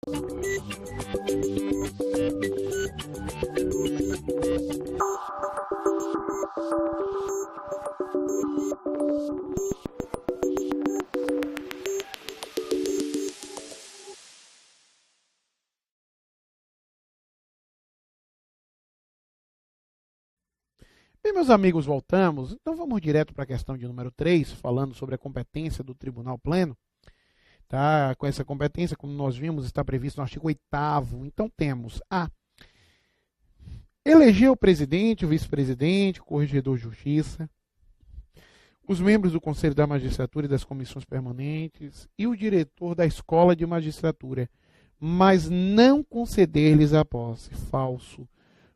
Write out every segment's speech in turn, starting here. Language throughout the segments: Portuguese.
Bem, meus amigos, voltamos. Então vamos direto para a questão de número 3, falando sobre a competência do Tribunal Pleno. Tá? Com essa competência, como nós vimos, está previsto no artigo 8º. Então temos a eleger o presidente, o vice-presidente, o corregedor de justiça, os membros do Conselho da Magistratura e das comissões permanentes e o diretor da Escola de Magistratura, mas não conceder-lhes a posse. Falso.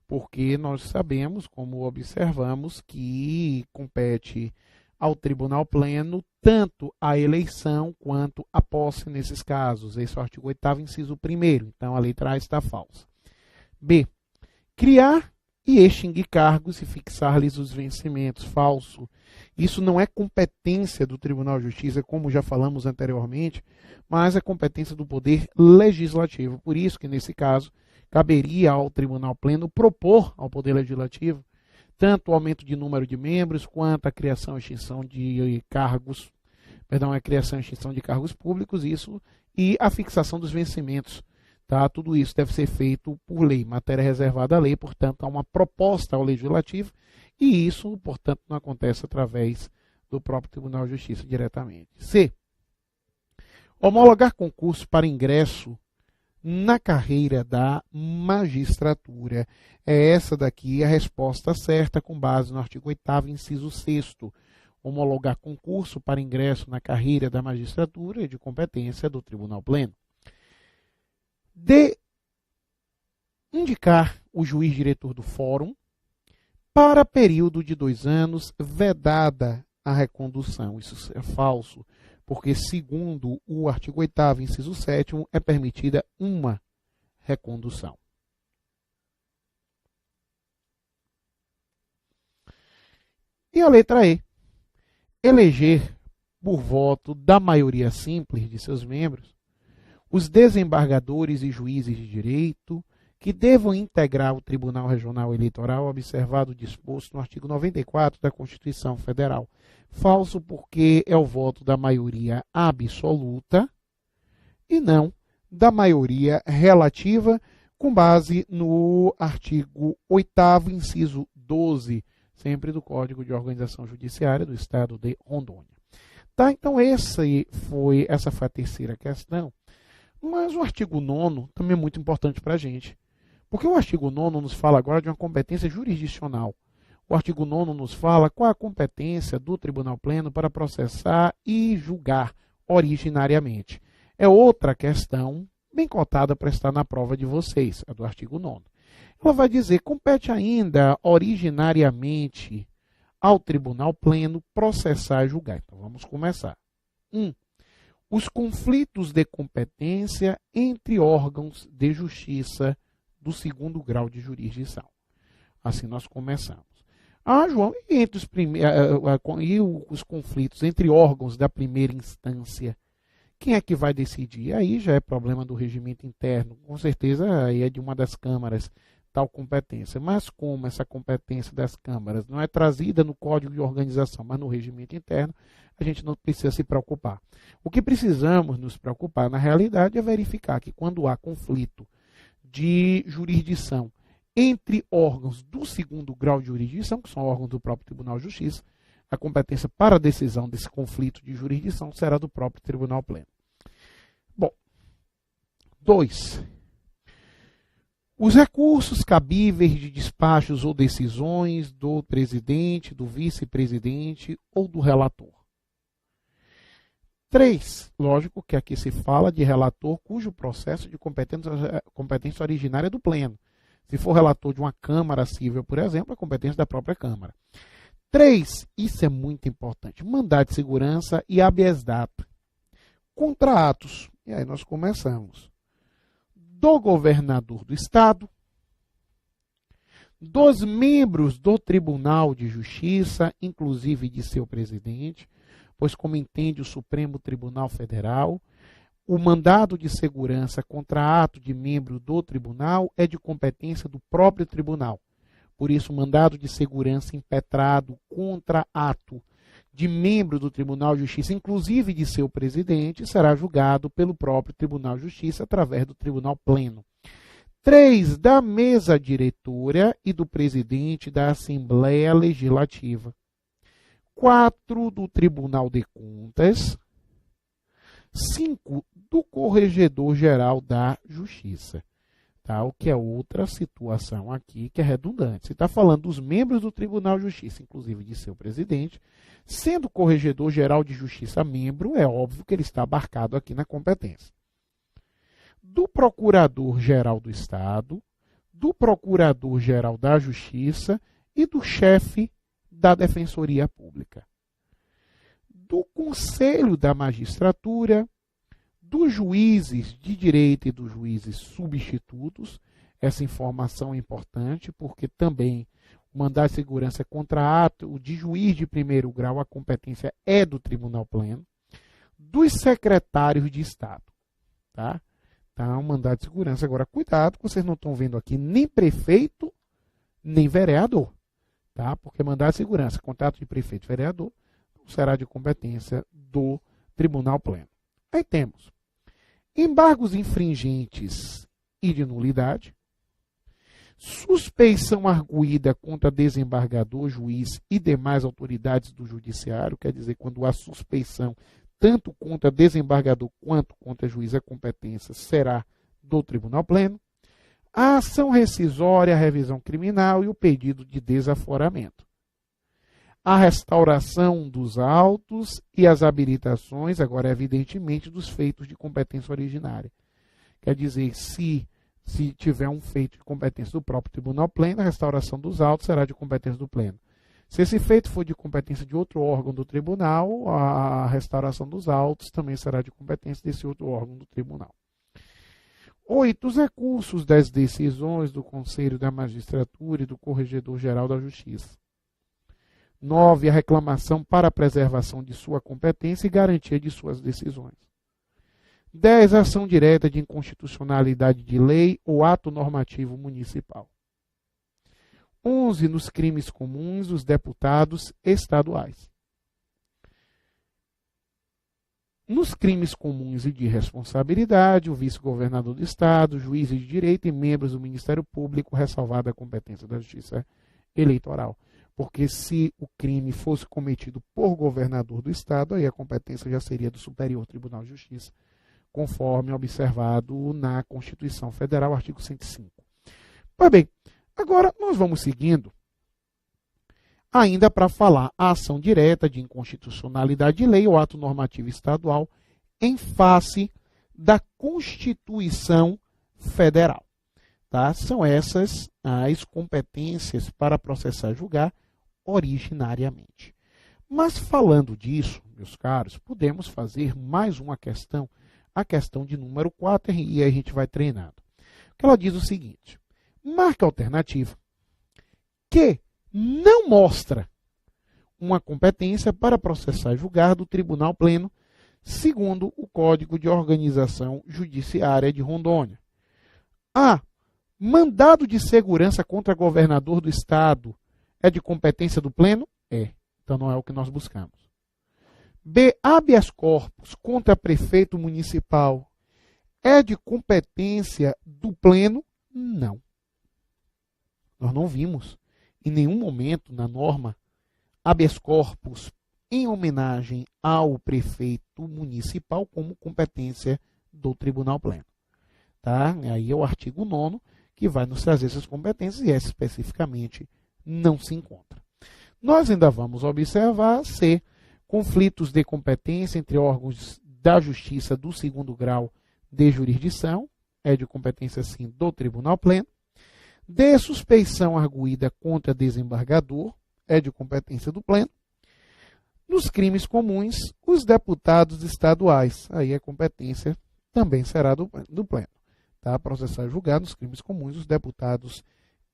Porque nós sabemos, como observamos, que compete ao Tribunal Pleno tanto a eleição quanto a posse nesses casos. Esse é o artigo 8º, inciso 1º. Então, a letra A está falsa. B. Criar e extinguir cargos e fixar-lhes os vencimentos. Falso. Isso não é competência do Tribunal de Justiça, como já falamos anteriormente, mas é competência do Poder Legislativo. Por isso que, nesse caso, caberia ao Tribunal Pleno propor ao Poder Legislativo tanto o aumento de número de membros, quanto a criação e extinção de cargos, a criação e extinção de cargos públicos, isso, e a fixação dos vencimentos. Tá? Tudo isso deve ser feito por lei, matéria reservada à lei, portanto, há uma proposta ao Legislativo, e isso, portanto, não acontece através do próprio Tribunal de Justiça diretamente. C. Homologar concurso para ingresso na carreira da magistratura. É essa daqui a resposta certa com base no artigo 8º, inciso 6º. Homologar concurso para ingresso na carreira da magistratura é de competência do Tribunal Pleno. D. Indicar o juiz diretor do fórum para período de 2 anos, vedada a recondução. Isso é falso, porque, segundo o artigo 8º, inciso 7º, é permitida uma recondução. E a letra E. Eleger, por voto da maioria simples de seus membros, os desembargadores e juízes de direito que devam integrar o Tribunal Regional Eleitoral, observado o disposto no artigo 94 da Constituição Federal. Falso, porque é o voto da maioria absoluta e não da maioria relativa, com base no artigo 8º, inciso 12, sempre do Código de Organização Judiciária do Estado de Rondônia. Tá, então essa foi a terceira questão, mas o artigo 9º também é muito importante para a gente, porque o artigo 9º nos fala agora de uma competência jurisdicional. O artigo 9º nos fala qual a competência do Tribunal Pleno para processar e julgar originariamente. É outra questão bem cotada para estar na prova de vocês, a do artigo 9º. Ela vai dizer, compete ainda originariamente ao Tribunal Pleno processar e julgar. Então vamos começar. 1. Os conflitos de competência entre órgãos de justiça do 2º grau de jurisdição. Assim nós começamos. João, e entre os conflitos entre órgãos da primeira instância? Quem é que vai decidir? Aí já é problema do regimento interno. Com certeza aí é de uma das câmaras tal competência. Mas como essa competência das câmaras não é trazida no Código de Organização, mas no regimento interno, a gente não precisa se preocupar. O que precisamos nos preocupar, na realidade, é verificar que quando há conflito de jurisdição entre órgãos do 2º grau de jurisdição, que são órgãos do próprio Tribunal de Justiça, a competência para a decisão desse conflito de jurisdição será do próprio Tribunal Pleno. Bom, 2. Os recursos cabíveis de despachos ou decisões do presidente, do vice-presidente ou do relator. 3. Lógico que aqui se fala de relator cujo processo de competência originária é do Pleno. Se for relator de uma Câmara Civil, por exemplo, é competência da própria Câmara. 3. Isso é muito importante. Mandado de segurança e habeas data. Contratos. E aí nós começamos. Do governador do Estado, dos membros do Tribunal de Justiça, inclusive de seu presidente, pois como entende o Supremo Tribunal Federal, O mandado de segurança contra ato de membro do tribunal é de competência do próprio tribunal. Por isso, o mandado de segurança impetrado contra ato de membro do Tribunal de Justiça, inclusive de seu presidente, será julgado pelo próprio Tribunal de Justiça através do Tribunal Pleno. 3. Da mesa diretora e do presidente da Assembleia Legislativa. 4. Do Tribunal de Contas. 5. Do Corregedor-Geral da Justiça. Tá? O que é outra situação aqui que é redundante. Você está falando dos membros do Tribunal de Justiça, inclusive de seu presidente, sendo o Corregedor-Geral de Justiça membro, é óbvio que ele está abarcado aqui na competência. Do Procurador-Geral do Estado, do Procurador-Geral da Justiça e do chefe da Defensoria Pública. Do Conselho da Magistratura, dos juízes de direito e dos juízes substitutos. Essa informação é importante porque também o mandado de segurança contra ato de juiz de primeiro grau, a competência é do Tribunal Pleno. Dos secretários de Estado. Tá? Tá, um mandado de segurança. Agora, cuidado, vocês não estão vendo aqui nem prefeito, nem vereador. Tá? Porque mandado de segurança, contato de prefeito e vereador, será de competência do Tribunal Pleno. Aí temos embargos infringentes e de nulidade, suspeição arguída contra desembargador, juiz e demais autoridades do judiciário, quer dizer, quando há suspeição tanto contra desembargador quanto contra juiz, a competência será do Tribunal Pleno, a ação rescisória, a revisão criminal e o pedido de desaforamento. A restauração dos autos e as habilitações, agora evidentemente, dos feitos de competência originária. Quer dizer, se tiver um feito de competência do próprio Tribunal Pleno, a restauração dos autos será de competência do Pleno. Se esse feito for de competência de outro órgão do Tribunal, a restauração dos autos também será de competência desse outro órgão do Tribunal. 8. Os recursos das decisões do Conselho da Magistratura e do Corregedor-Geral da Justiça. 9. A reclamação para a preservação de sua competência e garantia de suas decisões. 10. A ação direta de inconstitucionalidade de lei ou ato normativo municipal. 11. Nos crimes comuns dos deputados estaduais. Nos crimes comuns e de responsabilidade, o vice-governador do Estado, juízes de direito e membros do Ministério Público, ressalvada a competência da Justiça Eleitoral. Porque se o crime fosse cometido por governador do Estado, aí a competência já seria do Superior Tribunal de Justiça, conforme observado na Constituição Federal, artigo 105. Pois bem, agora nós vamos seguindo, ainda para falar a ação direta de inconstitucionalidade de lei ou ato normativo estadual em face da Constituição Federal. Tá? São essas as competências para processar e julgar originariamente. Mas falando disso, meus caros, podemos fazer mais uma questão, a questão de número 4, e aí a gente vai treinando. Que ela diz o seguinte: marca alternativa que não mostra uma competência para processar e julgar do Tribunal Pleno, segundo o Código de Organização Judiciária de Rondônia. A. Mandado de segurança contra governador do Estado é de competência do Pleno? É. Então não é o que nós buscamos. B. Habeas corpus contra prefeito municipal é de competência do Pleno? Não. Nós não vimos em nenhum momento na norma habeas corpus em homenagem ao prefeito municipal como competência do Tribunal Pleno. Tá? Aí é o artigo 9º que vai nos trazer essas competências e essa especificamente não se encontra. Nós ainda vamos observar se conflitos de competência entre órgãos da Justiça do segundo grau de jurisdição, é de competência sim do Tribunal Pleno, de suspeição arguída contra desembargador, é de competência do Pleno, nos crimes comuns, os deputados estaduais, aí a competência também será do Pleno. Tá? Processar e julgar nos crimes comuns os deputados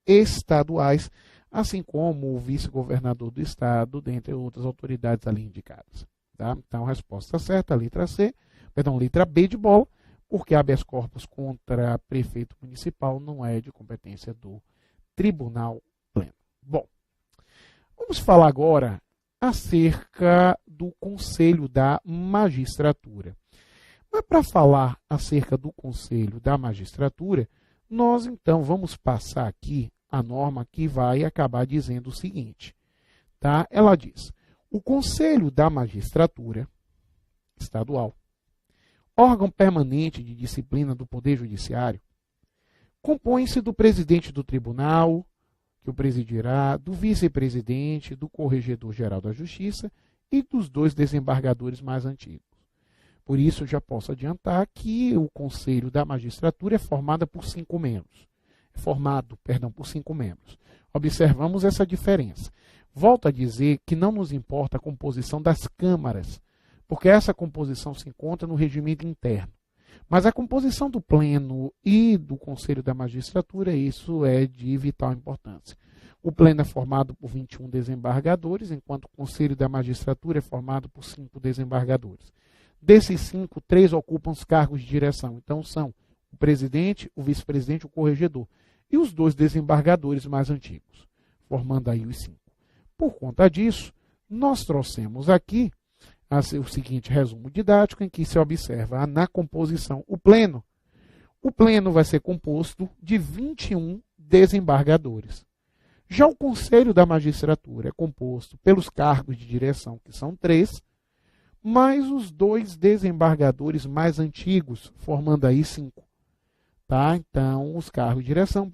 estaduais, assim como o vice-governador do Estado, dentre outras autoridades ali indicadas. Tá? Então, a resposta certa, a letra C, letra B de bola, porque habeas corpus contra prefeito municipal não é de competência do Tribunal Pleno. Bom, vamos falar agora acerca do Conselho da Magistratura. Mas para falar acerca do Conselho da Magistratura, nós então vamos passar aqui a norma que vai acabar dizendo o seguinte, tá? Ela diz: o Conselho da Magistratura Estadual, órgão permanente de disciplina do Poder Judiciário, compõe-se do presidente do tribunal, que o presidirá, do vice-presidente, do corregedor-geral da Justiça e dos 2 desembargadores mais antigos. Por isso, já posso adiantar que o Conselho da Magistratura é formado por 5 membros. Por 5 membros. Observamos essa diferença. Volto a dizer que não nos importa a composição das câmaras, porque essa composição se encontra no regimento interno. Mas a composição do Pleno e do Conselho da Magistratura, isso é de vital importância. O Pleno é formado por 21 desembargadores, enquanto o Conselho da Magistratura é formado por 5 desembargadores. Desses 5, 3 ocupam os cargos de direção. Então são o presidente, o vice-presidente e o corregedor. E os 2 desembargadores mais antigos, formando aí os 5. Por conta disso, nós trouxemos aqui o seguinte resumo didático em que se observa na composição o Pleno. O Pleno vai ser composto de 21 desembargadores. Já o Conselho da Magistratura é composto pelos cargos de direção, que são 3, mais os 2 desembargadores mais antigos, formando aí 5. Tá? Então, os cargos de direção,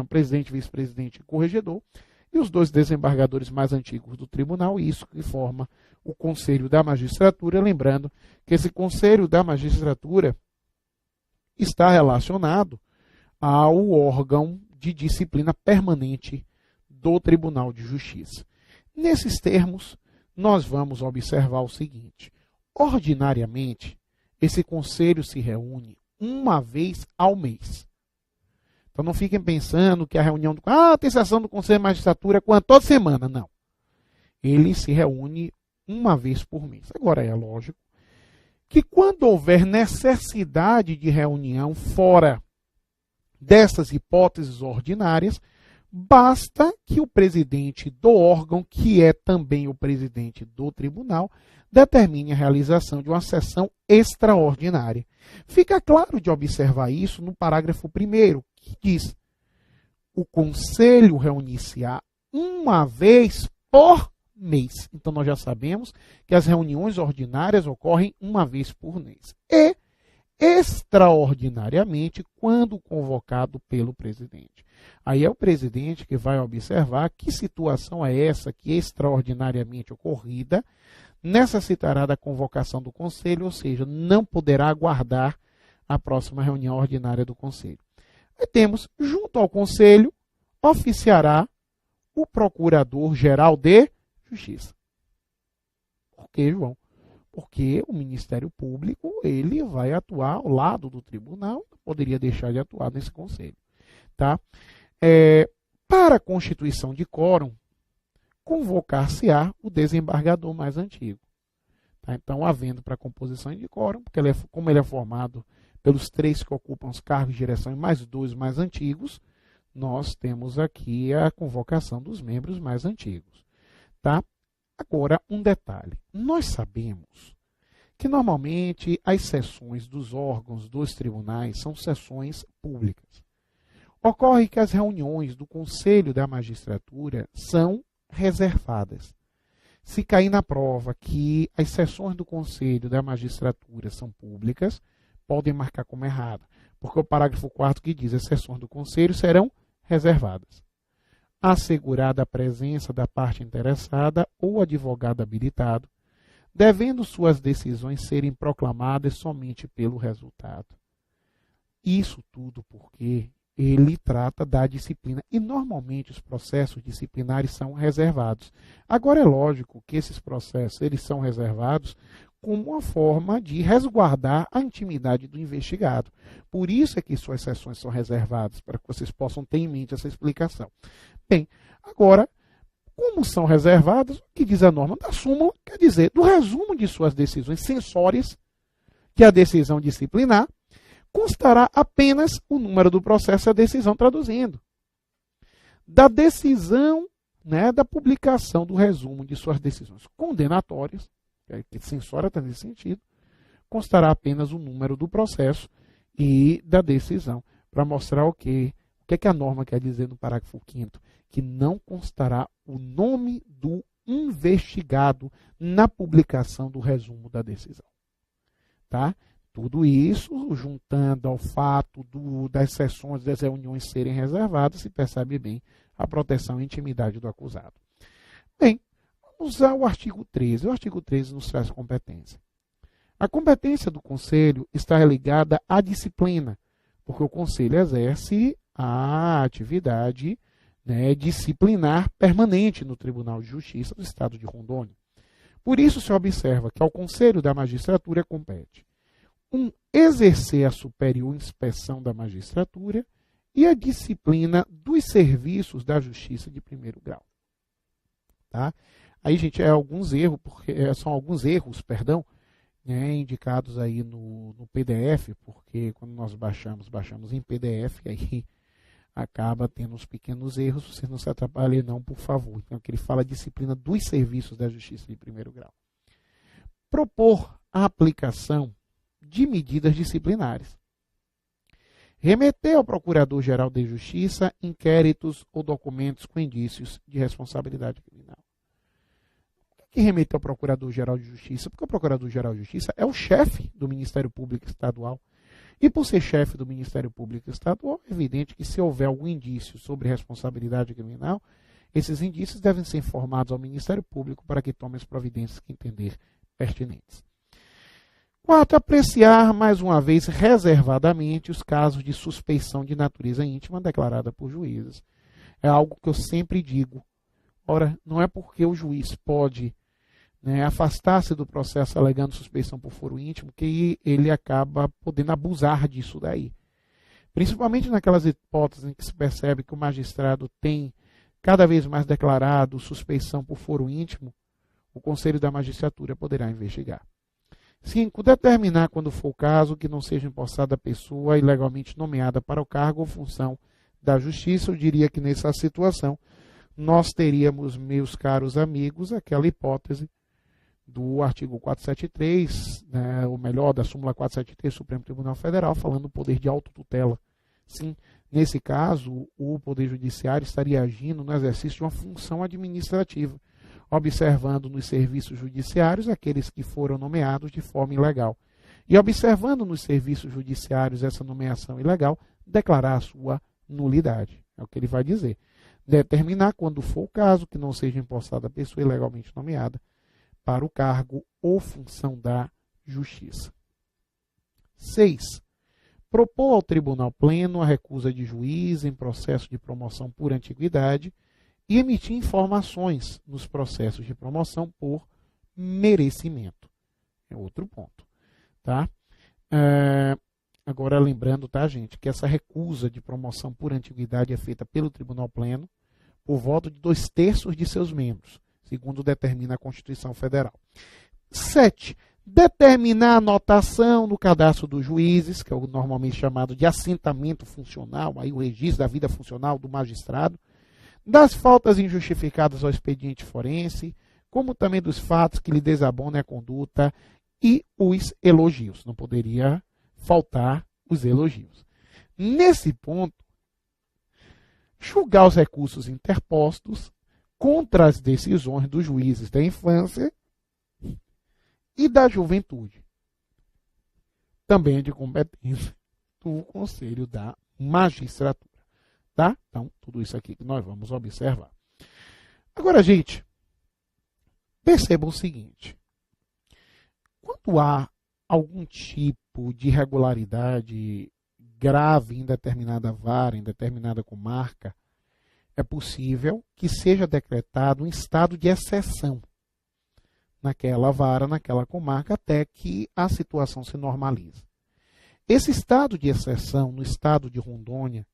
presidente, vice-presidente e corregedor, e os 2 desembargadores mais antigos do tribunal, isso que forma o Conselho da Magistratura. Lembrando que esse Conselho da Magistratura está relacionado ao órgão de disciplina permanente do Tribunal de Justiça. Nesses termos, nós vamos observar o seguinte: ordinariamente, esse conselho se reúne uma vez ao mês. Então não fiquem pensando que a reunião tem sessão do Conselho de Magistratura toda semana. Não. Ele se reúne uma vez por mês. Agora é lógico que quando houver necessidade de reunião fora dessas hipóteses ordinárias, basta que o presidente do órgão, que é também o presidente do tribunal, determine a realização de uma sessão extraordinária. Fica claro de observar isso no parágrafo 1º, que diz: o conselho reunir-se-á uma vez por mês. Então nós já sabemos que as reuniões ordinárias ocorrem uma vez por mês. E extraordinariamente quando convocado pelo presidente. Aí é o presidente que vai observar que situação é essa que extraordinariamente ocorrida necessitará da convocação do conselho, ou seja, não poderá aguardar a próxima reunião ordinária do conselho. Aí temos, junto ao conselho, oficiará o Procurador-Geral de Justiça. Por que, João? Porque o Ministério Público ele vai atuar ao lado do tribunal, não poderia deixar de atuar nesse conselho. Tá? Para a constituição de quórum, convocar-se-á o desembargador mais antigo. Tá? Então, havendo para a composição de quórum, porque como ele é formado pelos 3 que ocupam os cargos de direção e mais 2 mais antigos, nós temos aqui a convocação dos membros mais antigos. Tá? Agora, um detalhe. Nós sabemos que normalmente as sessões dos órgãos dos tribunais são sessões públicas. Ocorre que as reuniões do Conselho da Magistratura são reservadas. Se cair na prova que as sessões do Conselho da Magistratura são públicas, podem marcar como errado, porque o parágrafo 4º que diz as sessões do Conselho serão reservadas. Assegurada a presença da parte interessada ou advogado habilitado, devendo suas decisões serem proclamadas somente pelo resultado. Isso tudo porque ele trata da disciplina e normalmente os processos disciplinares são reservados. Agora é lógico que esses processos eles são reservados como uma forma de resguardar a intimidade do investigado. Por isso é que suas sessões são reservadas, para que vocês possam ter em mente essa explicação. Bem, agora, como são reservadas, o que diz a norma da súmula, quer dizer, do resumo de suas decisões censórias, que a decisão disciplinar, constará apenas o número do processo e a decisão traduzindo. Da decisão, da publicação do resumo de suas decisões condenatórias, que censória está nesse sentido, constará apenas o número do processo e da decisão, para mostrar o que a norma quer dizer no parágrafo 5º, que não constará o nome do investigado na publicação do resumo da decisão. Tá? Tudo isso, juntando ao fato das sessões das reuniões serem reservadas, se percebe bem a proteção e intimidade do acusado. Bem, vamos usar o artigo 13. O artigo 13 nos traz competência. A competência do Conselho está ligada à disciplina, porque o Conselho exerce a atividade disciplinar permanente no Tribunal de Justiça do Estado de Rondônia. Por isso, se observa que ao Conselho da Magistratura compete exercer a superior inspeção da magistratura e a disciplina dos serviços da Justiça de primeiro grau. Tá? Aí, gente, são alguns erros, indicados aí no PDF, porque quando nós baixamos em PDF, aí acaba tendo uns pequenos erros, vocês não se atrapalhem não, por favor. Então, aqui ele fala disciplina dos serviços da Justiça de primeiro grau. Propor a aplicação de medidas disciplinares. Remeter ao Procurador-Geral de Justiça inquéritos ou documentos com indícios de responsabilidade criminal. Por que remeter ao Procurador-Geral de Justiça? Porque o Procurador-Geral de Justiça é o chefe do Ministério Público Estadual. E por ser chefe do Ministério Público Estadual, é evidente que se houver algum indício sobre responsabilidade criminal, esses indícios devem ser informados ao Ministério Público para que tome as providências que entender pertinentes. 4. Apreciar, mais uma vez, reservadamente os casos de suspeição de natureza íntima declarada por juízes. É algo que eu sempre digo. Ora, não é porque o juiz pode afastar-se do processo alegando suspeição por foro íntimo que ele acaba podendo abusar disso daí. Principalmente naquelas hipóteses em que se percebe que o magistrado tem cada vez mais declarado suspeição por foro íntimo, o Conselho da Magistratura poderá investigar. 5. Determinar, quando for o caso, que não seja empossada a pessoa ilegalmente nomeada para o cargo ou função da Justiça. Eu diria que nessa situação nós teríamos, meus caros amigos, aquela hipótese do artigo 473, ou melhor, da súmula 473 do Supremo Tribunal Federal, falando do poder de autotutela. Sim, nesse caso, o Poder Judiciário estaria agindo no exercício de uma função administrativa, observando nos serviços judiciários aqueles que foram nomeados de forma ilegal. E observando nos serviços judiciários essa nomeação ilegal, declarar a sua nulidade. É o que ele vai dizer. Determinar, quando for o caso, que não seja empossada a pessoa ilegalmente nomeada para o cargo ou função da Justiça. 6. Propor ao Tribunal Pleno a recusa de juiz em processo de promoção por antiguidade e emitir informações nos processos de promoção por merecimento. É outro ponto. Tá? Agora, lembrando, tá, gente, que essa recusa de promoção por antiguidade é feita pelo Tribunal Pleno por voto de 2/3 de seus membros, segundo determina a Constituição Federal. 7. Determinar a anotação no cadastro dos juízes, que é o normalmente chamado de assentamento funcional, aí o registro da vida funcional do magistrado, das faltas injustificadas ao expediente forense, como também dos fatos que lhe desabonem a conduta e os elogios. Não poderia faltar os elogios. Nesse ponto, julgar os recursos interpostos contra as decisões dos juízes da infância e da juventude. Também é de competência do Conselho da Magistratura. Tá? Então, tudo isso aqui que nós vamos observar. Agora, gente, percebam o seguinte. Quando há algum tipo de irregularidade grave em determinada vara, em determinada comarca, é possível que seja decretado um estado de exceção naquela vara, naquela comarca, até que a situação se normalize. Esse estado de exceção no estado de Rondônia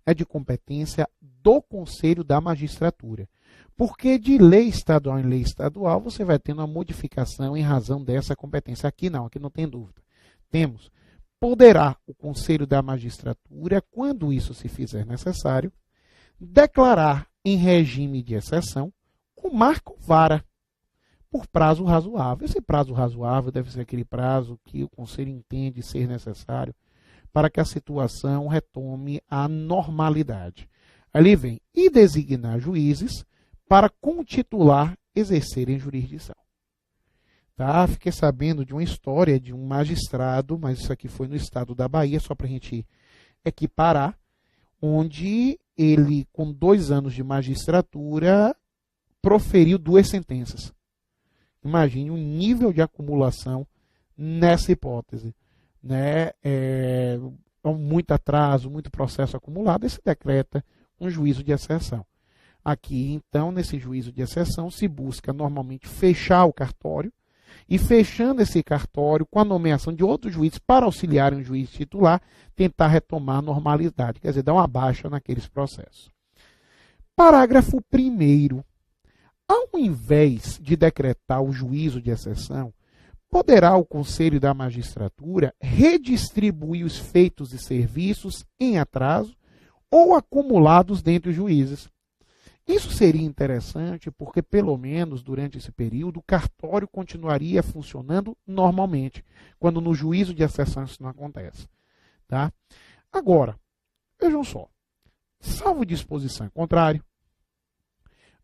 é de competência do Conselho da Magistratura, porque de lei estadual em lei estadual você vai tendo uma modificação em razão dessa competência. Aqui não tem dúvida. Temos: poderá o Conselho da Magistratura, quando isso se fizer necessário, declarar em regime de exceção com marca ou vara, por prazo razoável. Esse prazo razoável deve ser aquele prazo que o Conselho entende ser necessário para que a situação retome a normalidade. Ali vem: e designar juízes para com o titular exercerem jurisdição. Tá? Fiquei sabendo de uma história de um magistrado, mas isso aqui foi no estado da Bahia, só para a gente equiparar, onde ele, com 2 anos de magistratura, proferiu 2 sentenças. Imagine o nível de acumulação nessa hipótese. Né? Muito atraso, muito processo acumulado, e se decreta um juízo de exceção. Aqui, então, nesse juízo de exceção, se busca normalmente fechar o cartório, e fechando esse cartório, com a nomeação de outros juízes para auxiliar um juiz titular, tentar retomar a normalidade, quer dizer, dar uma baixa naqueles processos. Parágrafo 1º. Ao invés de decretar o juízo de exceção, poderá o Conselho da Magistratura redistribuir os feitos e serviços em atraso ou acumulados dentre os juízes. Isso seria interessante porque, pelo menos durante esse período, o cartório continuaria funcionando normalmente, quando no juízo de exceção isso não acontece. Tá? Agora, vejam só, salvo disposição contrária,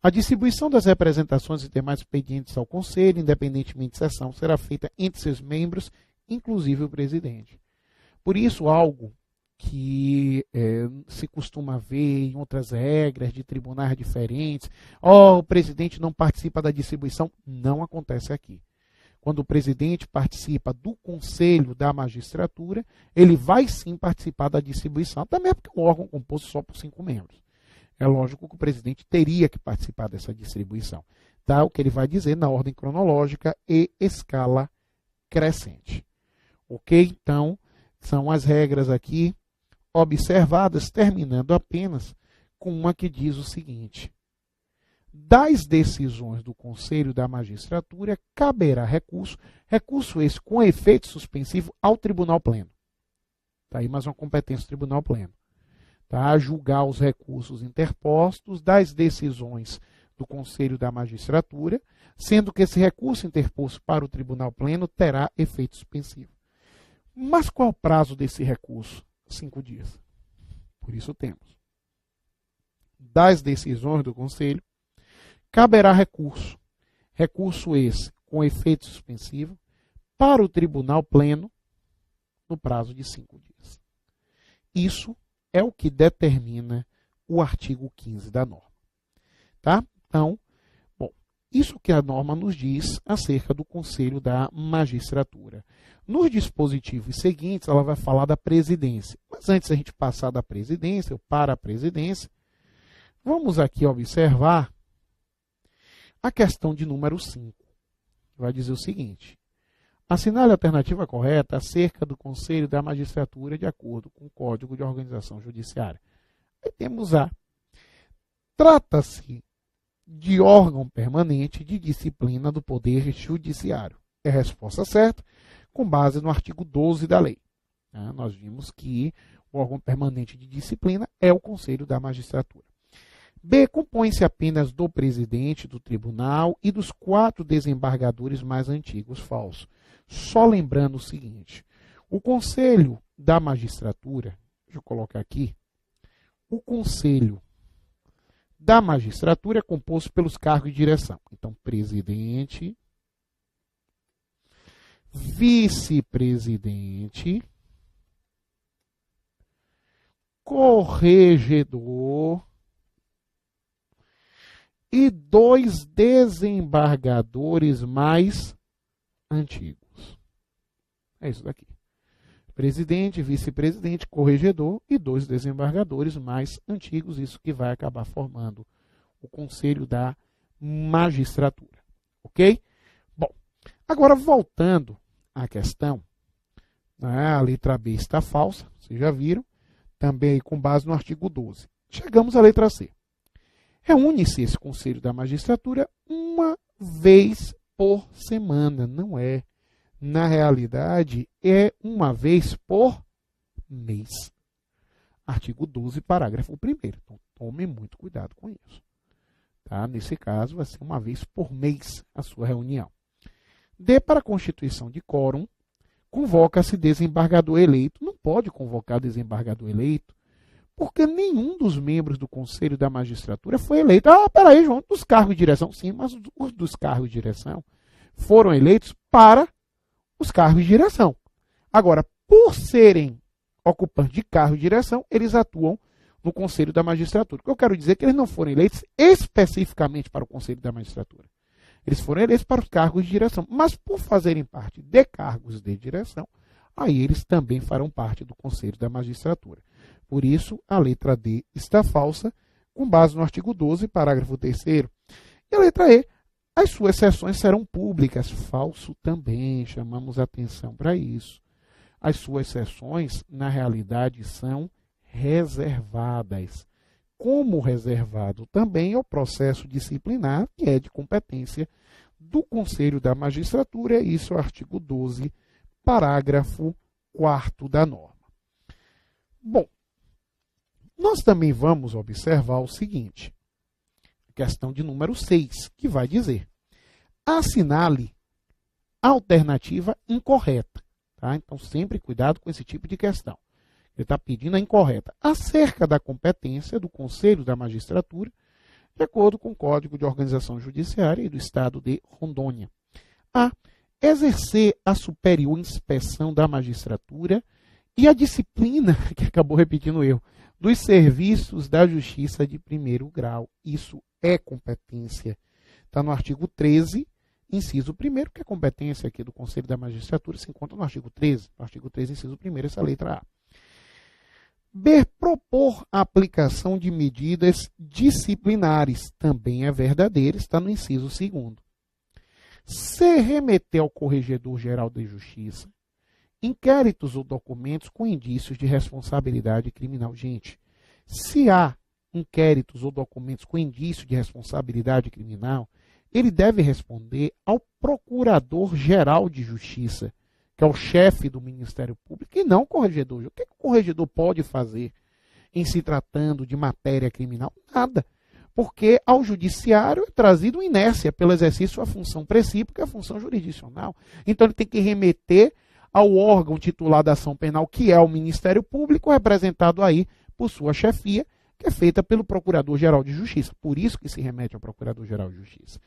a distribuição das representações e demais expedientes ao Conselho, independentemente de sessão, será feita entre seus membros, inclusive o presidente. Por isso, algo que se costuma ver em outras regras de tribunais diferentes, o presidente não participa da distribuição, não acontece aqui. Quando o presidente participa do Conselho da Magistratura, ele vai sim participar da distribuição, também porque é um órgão composto só por 5 membros. É lógico que o presidente teria que participar dessa distribuição. Tá? O que ele vai dizer na ordem cronológica e escala crescente. Ok? Então, são as regras aqui observadas, terminando apenas com uma que diz o seguinte: das decisões do Conselho da Magistratura caberá recurso esse com efeito suspensivo ao Tribunal Pleno. Tá aí mais uma competência do Tribunal Pleno. Tá? Julgar os recursos interpostos das decisões do Conselho da Magistratura, sendo que esse recurso interposto para o Tribunal Pleno terá efeito suspensivo. Mas qual é o prazo desse recurso? 5 dias. Por isso temos: das decisões do Conselho caberá recurso esse com efeito suspensivo para o Tribunal Pleno no prazo de 5 dias. Isso é o que determina o artigo 15 da norma. Tá? Então, isso que a norma nos diz acerca do Conselho da Magistratura. Nos dispositivos seguintes, ela vai falar da presidência. Mas antes da gente passar da presidência, ou para a presidência, vamos aqui observar a questão de número 5. Vai dizer o seguinte: assinale a alternativa correta acerca do Conselho da Magistratura de acordo com o Código de Organização Judiciária. Aí temos a: trata-se de órgão permanente de disciplina do Poder Judiciário. É a resposta certa, com base no artigo 12 da lei. Nós vimos que o órgão permanente de disciplina é o Conselho da Magistratura. B. Compõe-se apenas do presidente do tribunal e dos 4 desembargadores mais antigos. Falso. Só lembrando o seguinte: o Conselho da Magistratura, deixa eu colocar aqui, o Conselho da Magistratura é composto pelos cargos de direção. Então, presidente, vice-presidente, corregedor e 2 desembargadores mais antigos. É isso daqui. Presidente, vice-presidente, corregedor e 2 desembargadores mais antigos. Isso que vai acabar formando o Conselho da Magistratura. Ok? Bom, agora voltando à questão, a letra B está falsa, vocês já viram, também com base no artigo 12. Chegamos à letra C. Reúne-se esse Conselho da Magistratura uma vez por semana. Não é na realidade, é uma vez por mês. Artigo 12, parágrafo 1º. Então, tome muito cuidado com isso. Tá? Nesse caso, vai ser uma vez por mês a sua reunião. D, para a constituição de quórum, convoca-se desembargador eleito. Não pode convocar desembargador eleito, porque nenhum dos membros do Conselho da Magistratura foi eleito. Ah, peraí, João, dos cargos de direção, sim, mas os dos cargos de direção foram eleitos para os cargos de direção. Agora, por serem ocupantes de cargo de direção, eles atuam no Conselho da Magistratura. O que eu quero dizer é que eles não foram eleitos especificamente para o Conselho da Magistratura. Eles foram eleitos para os cargos de direção, mas por fazerem parte de cargos de direção, aí eles também farão parte do Conselho da Magistratura. Por isso, a letra D está falsa, com base no artigo 12, parágrafo 3º. E a letra E, as suas sessões serão públicas. Falso também, chamamos atenção para isso. As suas sessões, na realidade, são reservadas. Como reservado também é o processo disciplinar, que é de competência do Conselho da Magistratura, isso é o artigo 12, parágrafo 4º da norma. Bom, nós também vamos observar o seguinte, questão de número 6, que vai dizer: assinale a alternativa incorreta. Tá? Então, sempre cuidado com esse tipo de questão. Ele está pedindo a incorreta acerca da competência do Conselho da Magistratura, de acordo com o Código de Organização Judiciária do Estado de Rondônia. A. Exercer a superior inspeção da magistratura e a disciplina, que acabou repetindo o erro, dos serviços da justiça de primeiro grau. Isso é competência. Está no artigo 13, inciso 1º, que a competência aqui do Conselho da Magistratura se encontra no artigo 13. No artigo 13, inciso 1º, essa letra A. B. Propor a aplicação de medidas disciplinares. Também é verdadeiro, está no inciso 2º. C. Remeter ao Corregedor-Geral de Justiça inquéritos ou documentos com indícios de responsabilidade criminal. Gente, se há inquéritos ou documentos com indício de responsabilidade criminal, ele deve responder ao Procurador-Geral de Justiça, que é o chefe do Ministério Público, e não o corregedor. O que o corregedor pode fazer em se tratando de matéria criminal? Nada. Porque ao judiciário é trazido inércia pelo exercício da função precípica e a função jurisdicional. Então ele tem que remeter ao órgão titular da ação penal, que é o Ministério Público, representado aí por sua chefia, que é feita pelo Procurador-Geral de Justiça. Por isso que se remete ao Procurador-Geral de Justiça.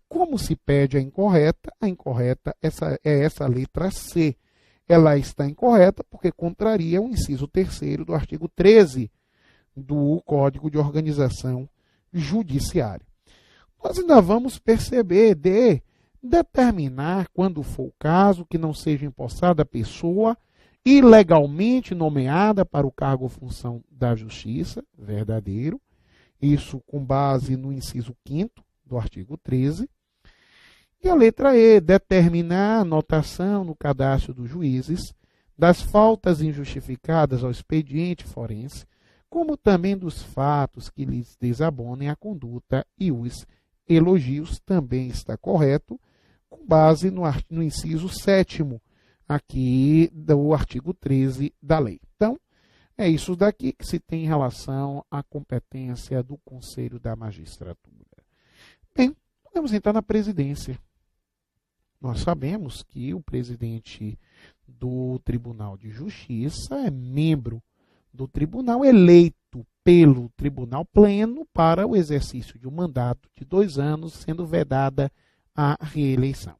Como se pede a incorreta é essa letra C. Ela está incorreta porque contraria o inciso 3º do artigo 13 do Código de Organização Judiciária. Nós ainda vamos perceber de determinar, quando for o caso, que não seja empossada a pessoa ilegalmente nomeada para o cargo ou função da Justiça, verdadeiro, isso com base no inciso 5º do artigo 13. E a letra E, determinar a anotação no cadastro dos juízes das faltas injustificadas ao expediente forense, como também dos fatos que lhes desabonem a conduta e os elogios, também está correto, com base no inciso 7º aqui do artigo 13 da lei. Então, é isso daqui que se tem em relação à competência do Conselho da Magistratura. Bem, podemos entrar na presidência. Nós sabemos que o presidente do Tribunal de Justiça é membro do tribunal eleito pelo Tribunal Pleno para o exercício de um mandato de 2 anos, sendo vedada a reeleição.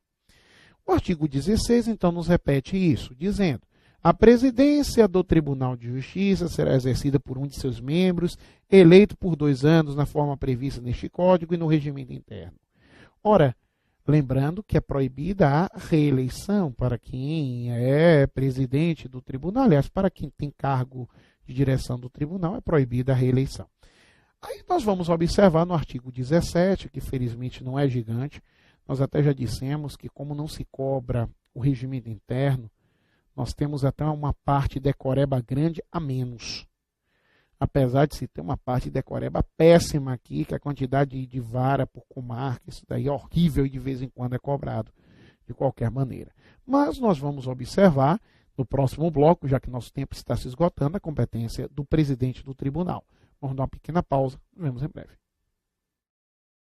O artigo 16, então, nos repete isso, dizendo: a presidência do Tribunal de Justiça será exercida por um de seus membros, eleito por 2 anos na forma prevista neste Código e no regimento interno. Ora, lembrando que é proibida a reeleição para quem é presidente do tribunal, aliás, para quem tem cargo de direção do tribunal, é proibida a reeleição. Aí nós vamos observar no artigo 17, que felizmente não é gigante, nós até já dissemos que como não se cobra o regimento interno, nós temos até uma parte decoreba grande a menos. Apesar de se ter uma parte decoreba péssima aqui, que a quantidade de vara por comarca, isso daí é horrível e de vez em quando é cobrado, de qualquer maneira. Mas nós vamos observar no próximo bloco, já que nosso tempo está se esgotando, a competência do presidente do tribunal. Vamos dar uma pequena pausa, nos vemos em breve.